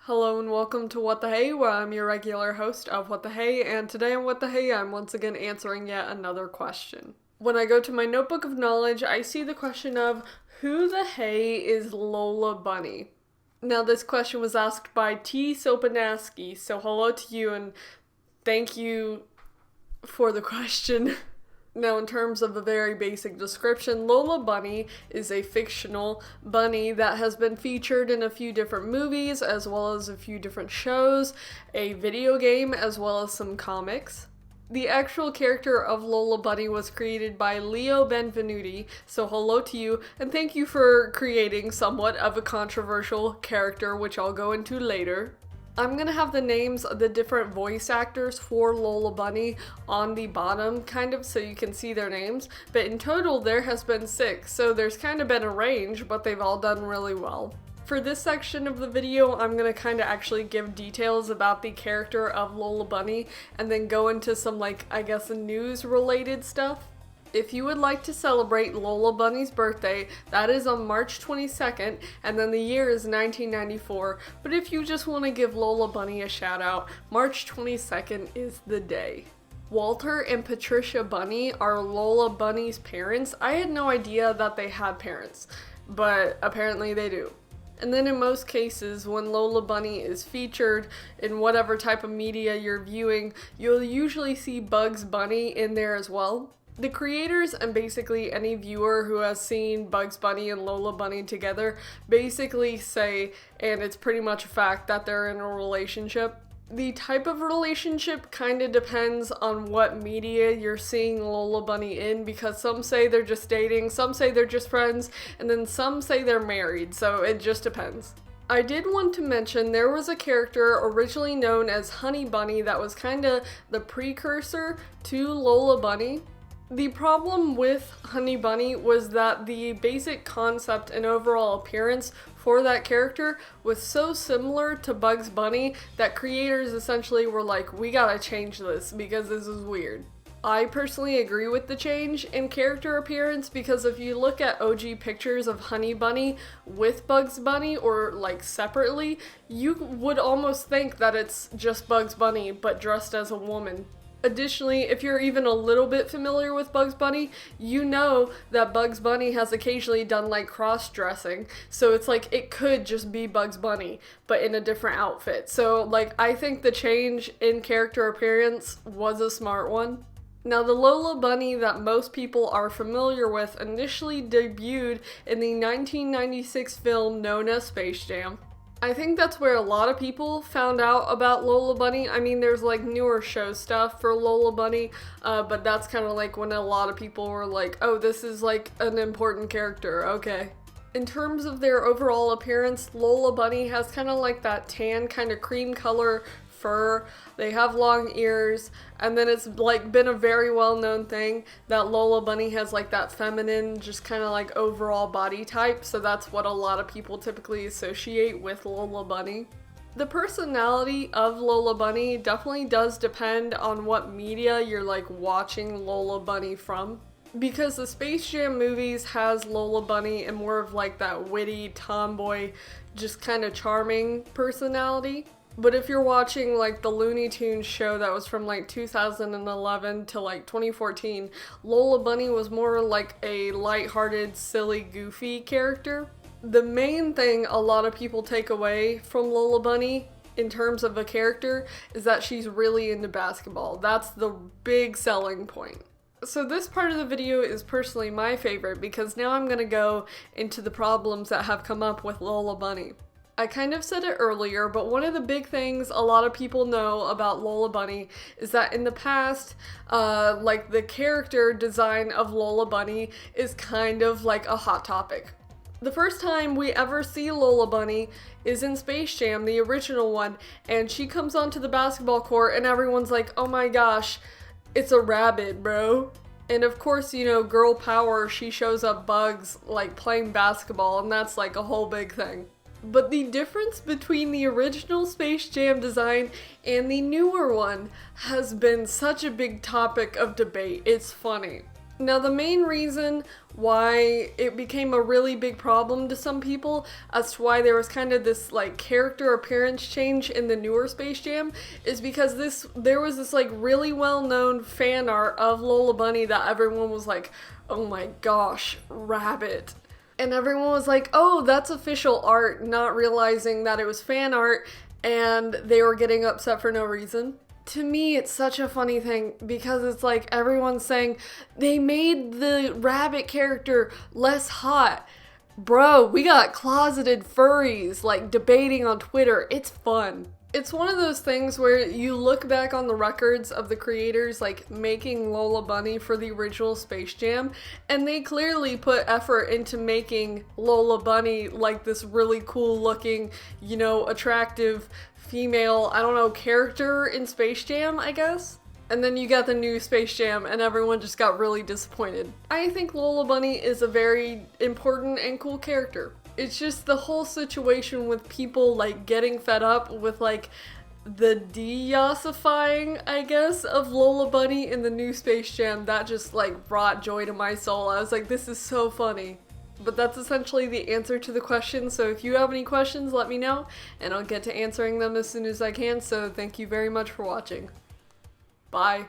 Hello and welcome to What the Hey, where I'm your regular host of What the Hey, and today on What the Hey, I'm once again answering yet another question. When I go to my notebook of knowledge, I see the question of, who the hey is Lola Bunny? Now this question was asked by T Sopenasky, so hello to you and thank you for the question. Now, in terms of a very basic description, Lola Bunny is a fictional bunny that has been featured in a few different movies, as well as a few different shows, a video game, as well as some comics. The actual character of Lola Bunny was created by Leo Benvenuti, so hello to you, and thank you for creating somewhat of a controversial character, which I'll go into later. I'm gonna have the names of the different voice actors for Lola Bunny on the bottom, kind of, so you can see their names. But in total, there has been 6, so there's kind of been a range, but they've all done really well. For this section of the video, I'm gonna kind of actually give details about the character of Lola Bunny, and then go into some, news-related stuff. If you would like to celebrate Lola Bunny's birthday, that is on March 22nd, and then the year is 1994. But if you just want to give Lola Bunny a shout out, March 22nd is the day. Walter and Patricia Bunny are Lola Bunny's parents. I had no idea that they had parents, but apparently they do. And then in most cases, when Lola Bunny is featured in whatever type of media you're viewing, you'll usually see Bugs Bunny in there as well. The creators and basically any viewer who has seen Bugs Bunny and Lola Bunny together basically say, and it's pretty much a fact, that they're in a relationship. The type of relationship kind of depends on what media you're seeing Lola Bunny in, because some say they're just dating, some say they're just friends, and then some say they're married, so it just depends. I did want to mention there was a character originally known as Honey Bunny that was kind of the precursor to Lola Bunny. The problem with Honey Bunny was that the basic concept and overall appearance for that character was so similar to Bugs Bunny that creators essentially were like, we gotta change this because this is weird. I personally agree with the change in character appearance, because if you look at OG pictures of Honey Bunny with Bugs Bunny or separately, you would almost think that it's just Bugs Bunny but dressed as a woman. Additionally, if you're even a little bit familiar with Bugs Bunny, you know that Bugs Bunny has occasionally done cross-dressing, so it's it could just be Bugs Bunny, but in a different outfit. So I think the change in character appearance was a smart one. Now, the Lola Bunny that most people are familiar with initially debuted in the 1996 film known as Space Jam. I think that's where a lot of people found out about Lola Bunny. I mean, there's newer show stuff for Lola Bunny, but that's kind of when a lot of people were like, oh, this is an important character, okay. In terms of their overall appearance, Lola Bunny has kind of that tan kind of cream color fur. They have long ears, and then it's been a very well-known thing that Lola Bunny has that feminine, just kind of overall body type, so that's what a lot of people typically associate with Lola Bunny. The personality of Lola Bunny definitely does depend on what media you're watching Lola Bunny from. Because the Space Jam movies has Lola Bunny in more of that witty, tomboy, just kind of charming personality. But if you're watching the Looney Tunes show that was from 2011 to 2014, Lola Bunny was more a lighthearted, silly, goofy character. The main thing a lot of people take away from Lola Bunny in terms of a character is that she's really into basketball. That's the big selling point. So this part of the video is personally my favorite, because now I'm gonna go into the problems that have come up with Lola Bunny. I kind of said it earlier, but one of the big things a lot of people know about Lola Bunny is that in the past, the character design of Lola Bunny is kind of a hot topic. The first time we ever see Lola Bunny is in Space Jam, the original one, and she comes onto the basketball court and everyone's like, oh my gosh, it's a rabbit, bro. And of course, girl power, she shows up Bugs playing basketball, and that's a whole big thing. But the difference between the original Space Jam design and the newer one has been such a big topic of debate. It's funny. Now, the main reason why it became a really big problem to some people as to why there was kind of this like character appearance change in the newer Space Jam is because there was this like really well-known fan art of Lola Bunny that everyone was like, oh my gosh, Rabbit. And everyone was like, oh, that's official art, not realizing that it was fan art, and they were getting upset for no reason. To me, it's such a funny thing because it's like everyone's saying they made the Rabbit character less hot. Bro, we got closeted furries like debating on Twitter. It's fun. It's one of those things where you look back on the records of the creators like making Lola Bunny for the original Space Jam, and they clearly put effort into making Lola Bunny like this really cool looking, you know, attractive female, I don't know, character in Space Jam, I guess? And then you got the new Space Jam and everyone just got really disappointed. I think Lola Bunny is a very important and cool character. It's just the whole situation with people like getting fed up with like the de-ossifying, I guess, of Lola Bunny in the new Space Jam that just like brought joy to my soul. I was like, this is so funny. But that's essentially the answer to the question, so if you have any questions, let me know, and I'll get to answering them as soon as I can, so thank you very much for watching. Bye.